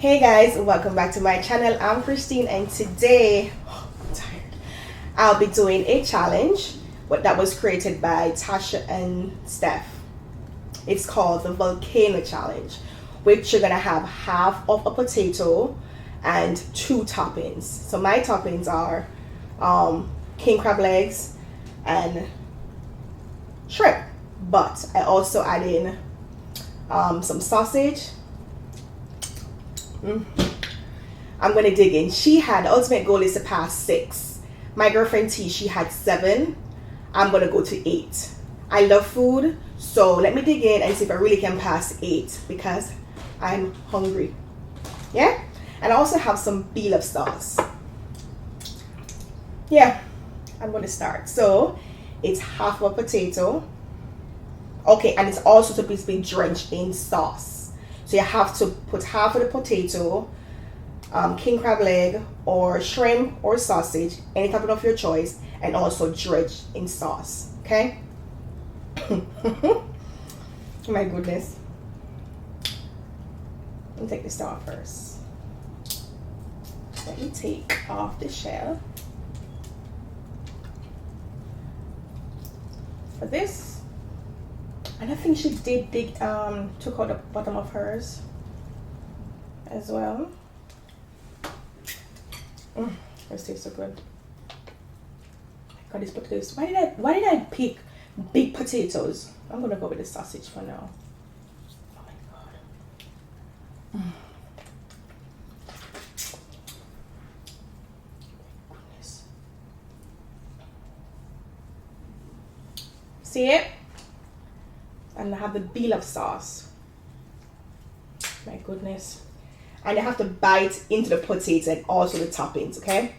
Hey guys, welcome back to my channel. I'm Christine and today I'm tired. I'll be doing a challenge that was created by Tasha and Steph. It's called the Volcano challenge, which you're gonna have half of a potato and 2 toppings. So my toppings are king crab legs and shrimp, but I also add in some sausage. I'm gonna dig in. She had, the ultimate goal is to pass 6. My girlfriend T, she had 7. I'm gonna go to 8. I love food, so let me dig in and see if I really can pass 8 because I'm hungry. Yeah, and I also have some beef sauce. Yeah, I'm gonna start. So it's half of a potato. Okay, and it's also supposed to be drenched in sauce. So you have to put half of the potato, king crab leg or shrimp or sausage, any type of your choice, and also dredge in sauce. Okay? My goodness. Let me take this off first. Let me take off the shell. For this, and I think she did took out the bottom of hers as well. This tastes so good. God, these potatoes. Why did I pick big potatoes? I'm gonna go with the sausage for now. Oh my god. Goodness. See it? And I have the beef sauce. My goodness. And you have to bite into the potato and also the toppings, okay?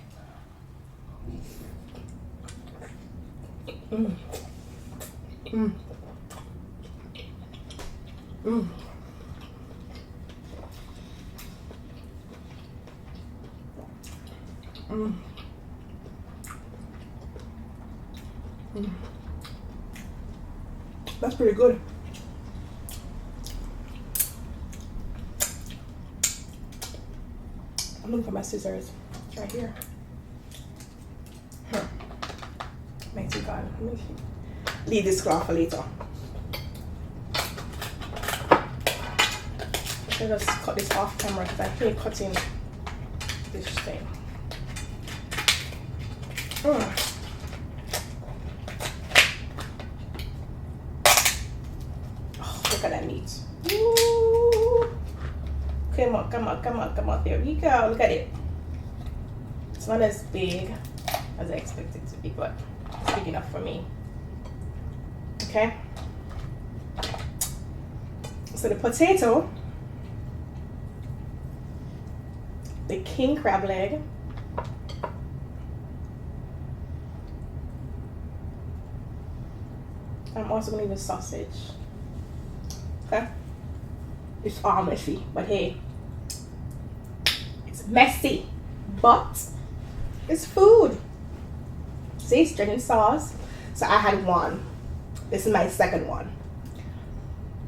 That's pretty good. I'm looking for my scissors. It's right here. Makes it gone. Leave this cloth for later. I should just cut this off camera because I hate cutting this thing. Oh, look at that meat. Ooh. Come on, come on, come on, come on. There we go. Look at it. It's not as big as I expected it to be, but it's big enough for me. Okay. So the potato, the king crab leg, I'm also going to use sausage. Okay. It's all messy, but hey, it's messy, but it's food. See, it's drinking sauce. So I had 1. This is my second one.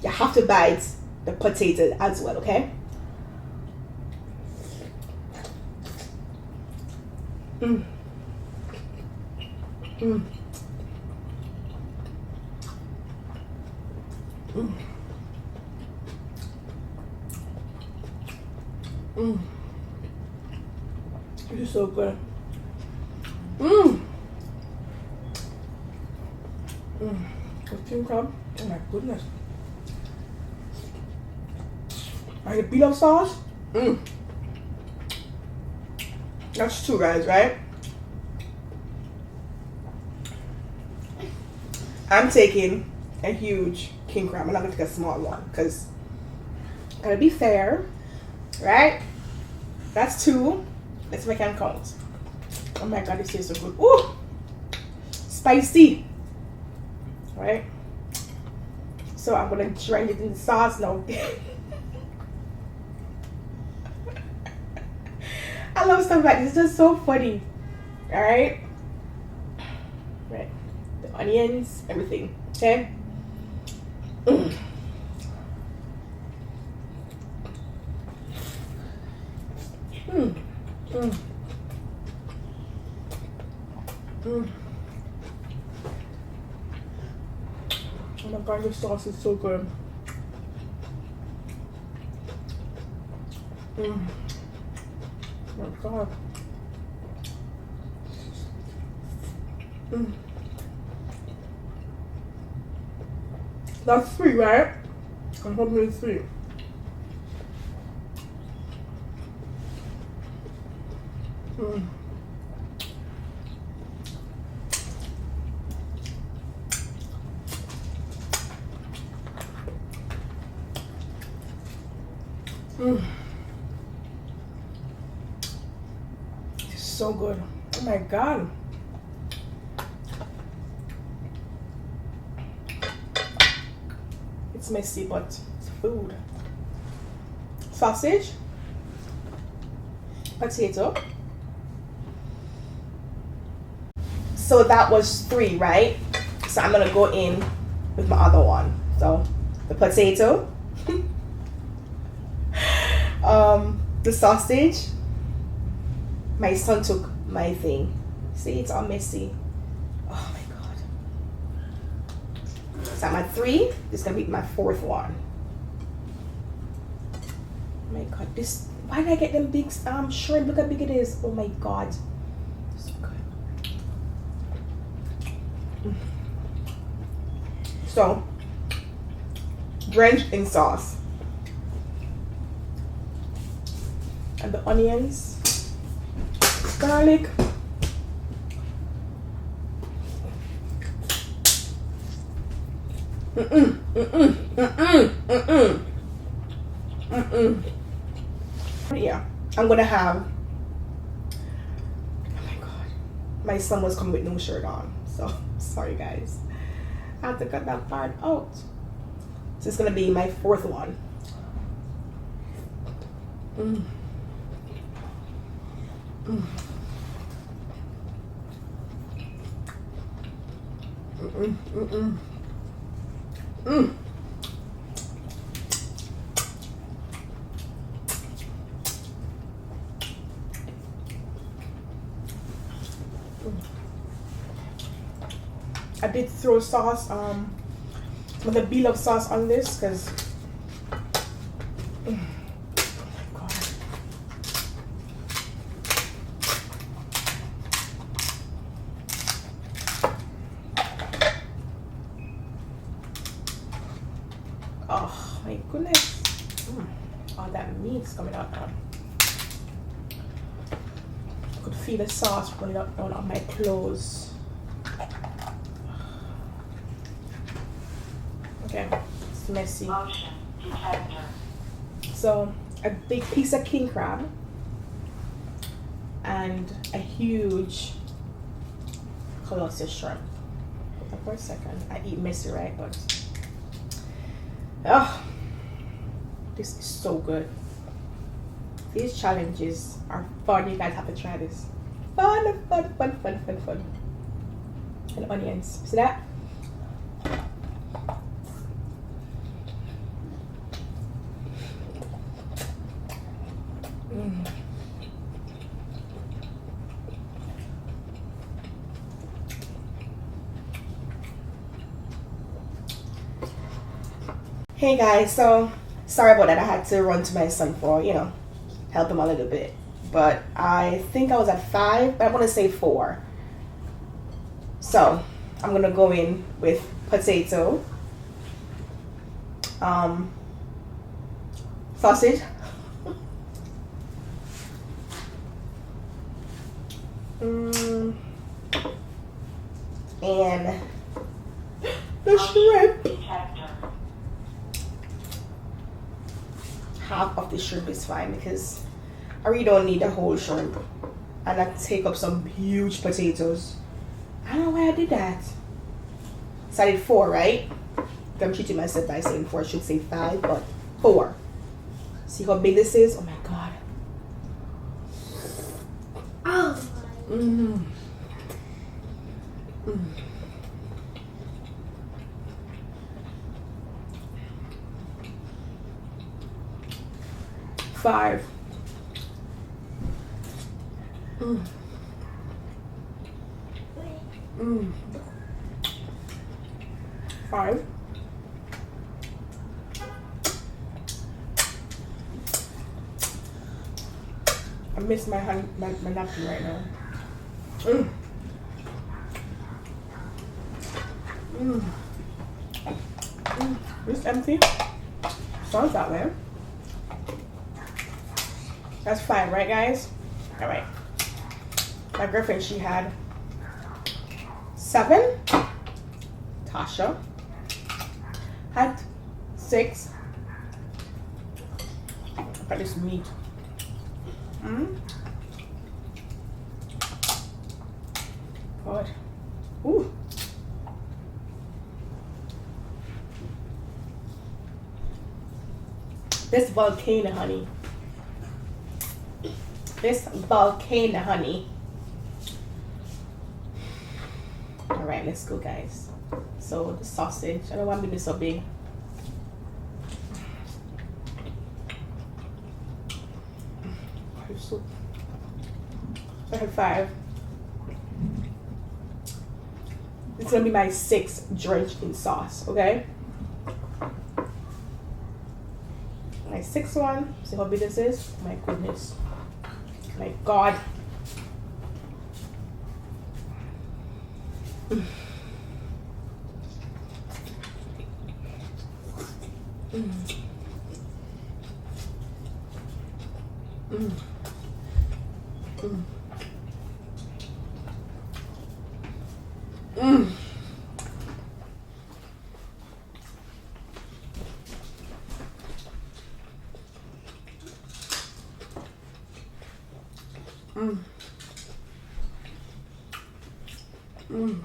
You have to bite the potato as well, okay? This is so good. The king crab. Oh my goodness. And the beef sauce. That's 2, guys, right? I'm taking a huge king crab. I'm not gonna take a small one because gotta be fair, right? That's 2. Let's make them count. Oh my god, this tastes so good. Ooh, spicy. Right? So I'm gonna drench it in the sauce now. I love stuff like this. It's just so funny. Alright? Right. The onions, everything. Okay? Mm. Mm. Mm. Oh my god, this sauce is so good. Mm. Oh my god. Mm. That's 3, right? I'm hoping it's 3. Mm. Mm. It's so good. Oh my god. It's messy, but it's food. Sausage, potato. So that was 3, right? So I'm gonna go in with my other one. So the potato, the sausage. My son took my thing. See, it's all messy. Oh my god. So I'm at 3. This is gonna be my 4th one. Oh my god, this. Why did I get them big shrimp? Look how big it is. Oh my god. So good. So, drenched in sauce. And the onions, garlic. Yeah, I'm gonna have. Oh my god, my son was coming with no shirt on, so sorry guys. I have to cut that part out. So it's gonna be my 4th one. Mm. Mm. Mm-mm, mm-mm. Mm. I did throw sauce, with a bean of sauce on this because. Oh my god. Oh my goodness. All that meat's coming out now. I could feel the sauce running up down on my clothes. Okay, it's messy. Motion detector. So a big piece of king crab and a huge colossus shrimp. For a second, I eat messy, right? But oh, this is so good. These challenges are fun. You guys have to try this. Fun. And onions. See that? Hey guys, so sorry about that. I had to run to my son for, help him a little bit. But I think I was at 5, but I want to say 4. So I'm gonna go in with potato, sausage, and the shrimp. Half of the shrimp is fine because I really don't need the whole shrimp. And I take up some huge potatoes. I don't know why I did that. So I did 4, right? I'm cheating myself by saying 4. I should say 5, but 4. See how big this is? Oh my god. Oh. Mm. Mm. Five. Mm. Mm. 5. I miss my napkin right now. Mm. Mm. Mm. It's empty. Sounds that way. That's 5, right, guys? All right. My girlfriend, she had 7. Tasha had 6. Look at this meat. God. Ooh. This volcano, honey. This volcano, honey. All right, let's go, guys. So the sausage. I don't want to be so big. So I had 5. It's gonna be my 6 drenched in sauce, okay? My 6th one. See how big this is? My goodness. My God. Mm. Mm. Mm. Mm. Mm. Mm. Mm.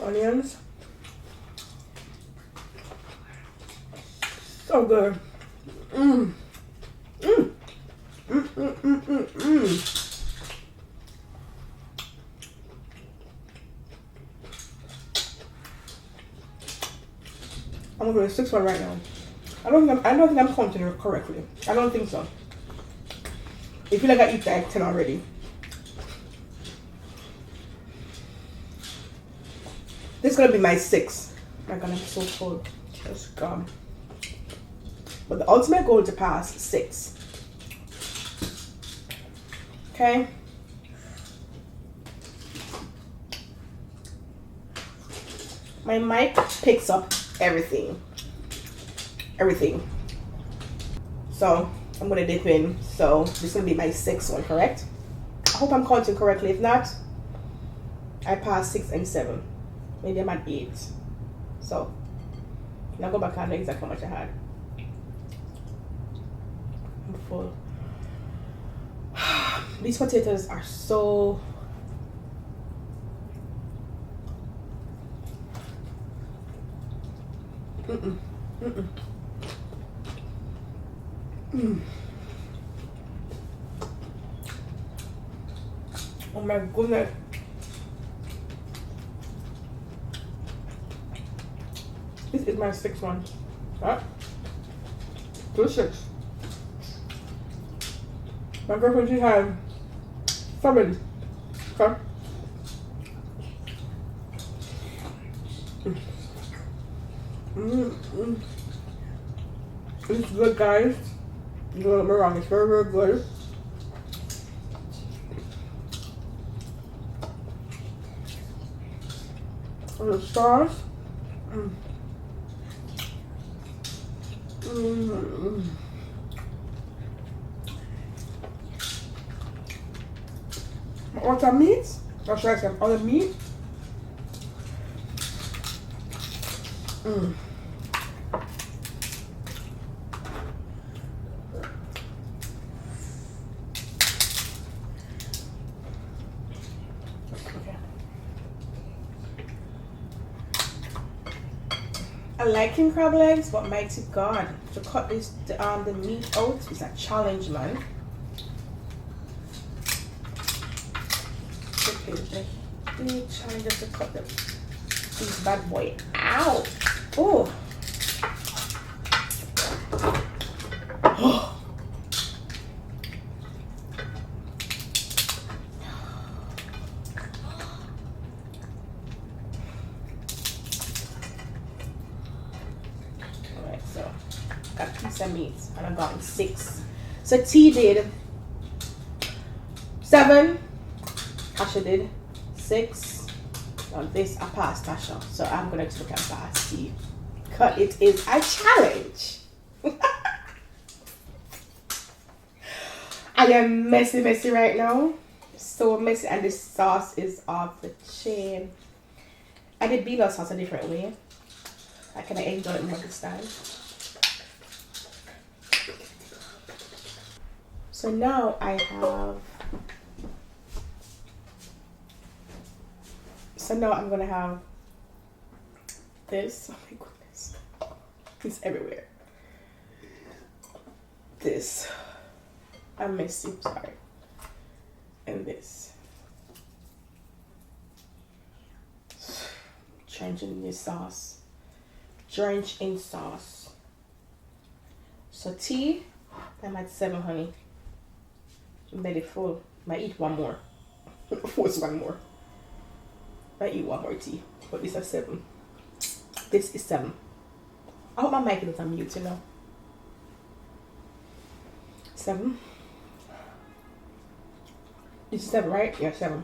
Onions. So good. Mm. Mm. Mm, mm, mm, mm, mm. I'm gonna do the 6th one right now. I don't think I'm counting it correctly. I don't think so. I feel like I eat that 10 already. This is gonna be my 6th. My God, I'm so full. Just gone. But the ultimate goal is to pass 6. Okay. My mic picks up everything. Everything. So I'm gonna dip in. So this is gonna be my 6th one, correct? I hope I'm counting correctly. If not, I passed 6 and 7. Maybe I'm at 8. So now go back and know exactly how much I had. I'm full. These potatoes are so mm-mm. Mm-mm. Mm. Oh my goodness. This is my 6th one. Right? 6. My girlfriend, she had 7. Okay. Mm-hmm. It's good, guys. Don't get me wrong, it's very, very good. The sauce. Mm. Mm-hmm. All the meat. Or should I say all the meat? Mm. I like king crab legs, but mighty God, to cut the meat out is a challenge, man. Okay, trying just to cut these bad boy out. Oh. that piece of meat, and I got 6. So T did 7, Tasha did 6. On this, I passed Tasha, so I'm gonna look and pass T. Because it is a challenge. I am messy right now. So messy, and this sauce is off the chain. I did bean sauce a different way. I kind of enjoy it more this time. So now I have. So now I'm gonna have this. Oh my goodness, it's everywhere. This. I'm messy. Sorry. And this. Drench in this sauce. Drench in sauce. So tea, I'm at 7, honey. I'm very full. Might eat one more. Force one more. Might eat one more tea. But this is 7. This is 7. I hope my mic is on mute, you know. 7. This is 7, right? Yeah, 7.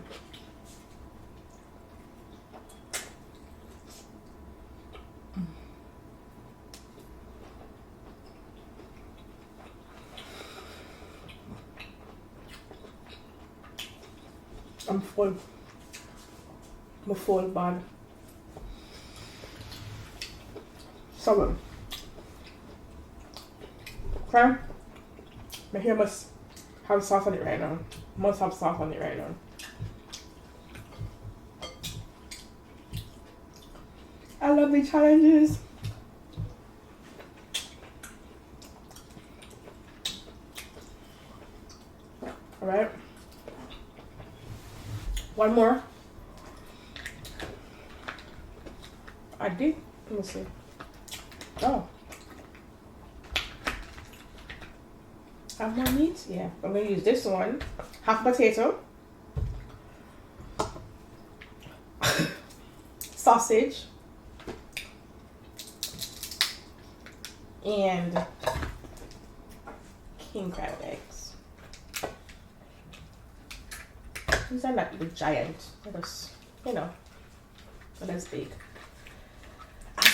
I'm full. I'm full, bad. 7. Okay? My hair must have sauce on it right now. Must have sauce on it right now. I love the challenges. Alright. One more. I did. Let me see. Oh. Have more meat? Yeah. I'm going to use this one. Half potato. Sausage. And king crab eggs. These are not even giant. They're just, you know, not as big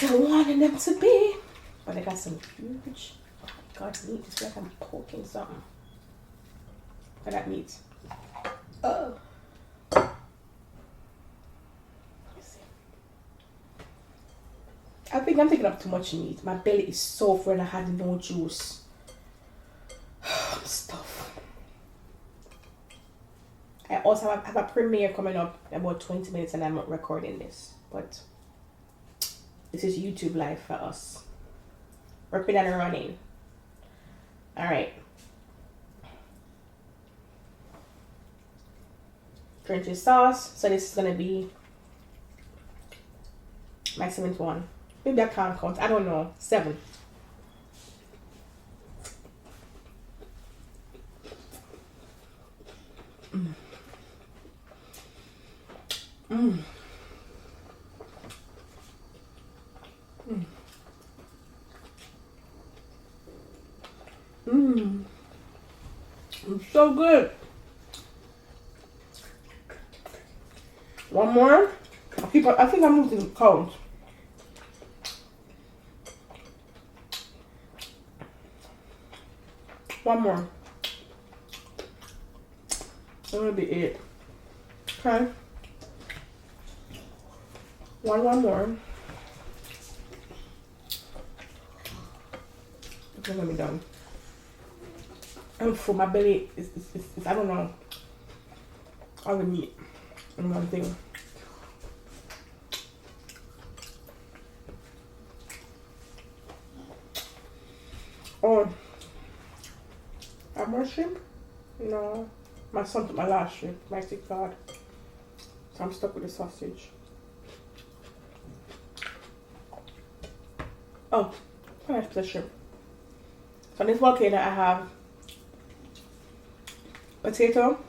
as I wanted them to be. But I got some huge, oh my god, meat. It's like I'm poking something. Look at that meat. Oh. Let's see. I think I'm taking up too much meat. My belly is so full and I had no juice. Stuff. I also have a premiere coming up in about 20 minutes and I'm not recording this. But this is YouTube live for us. Ripping and running. Alright. Drench sauce. So this is going to be my 7th one. Maybe I can't count. I don't know. 7. Mm. It's so good. One more. I think I'm losing count. One more. That will be it. Okay. One more. It's gonna be done. I'm full. My belly is I don't know. All the meat in one thing. Oh, I have more shrimp? No. My son took my last shrimp. Mighty God. So I'm stuck with the sausage. Oh, nice piece of shrimp. So on this volcano I have potato,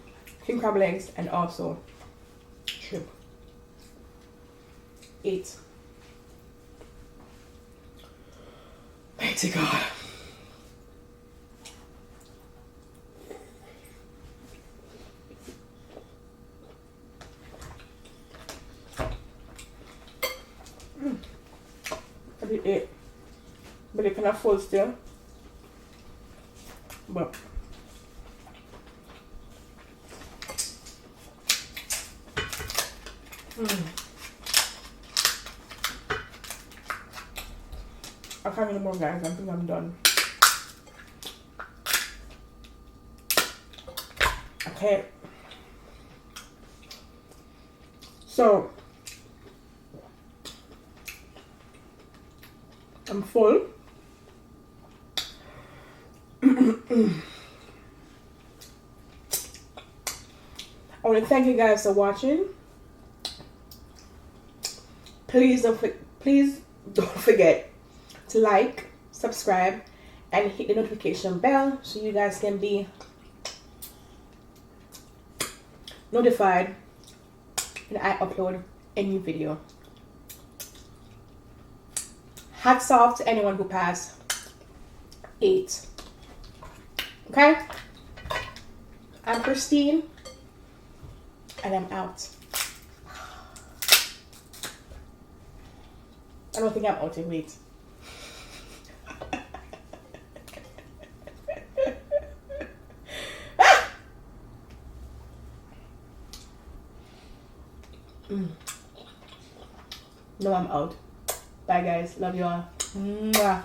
king crab legs, and also shrimp. 8. Mighty God. kind of full still. But I can't anymore, guys. I think I'm done. Okay. So I'm full. I want to thank you guys for watching. Please don't forget to like, subscribe, and hit the notification bell so you guys can be notified when I upload a new video. Hats off to anyone who passed 8. Okay? I'm Christine, and I'm out. I don't think I'm out in weight. No, I'm out. Bye, guys. Love you all. Mwah.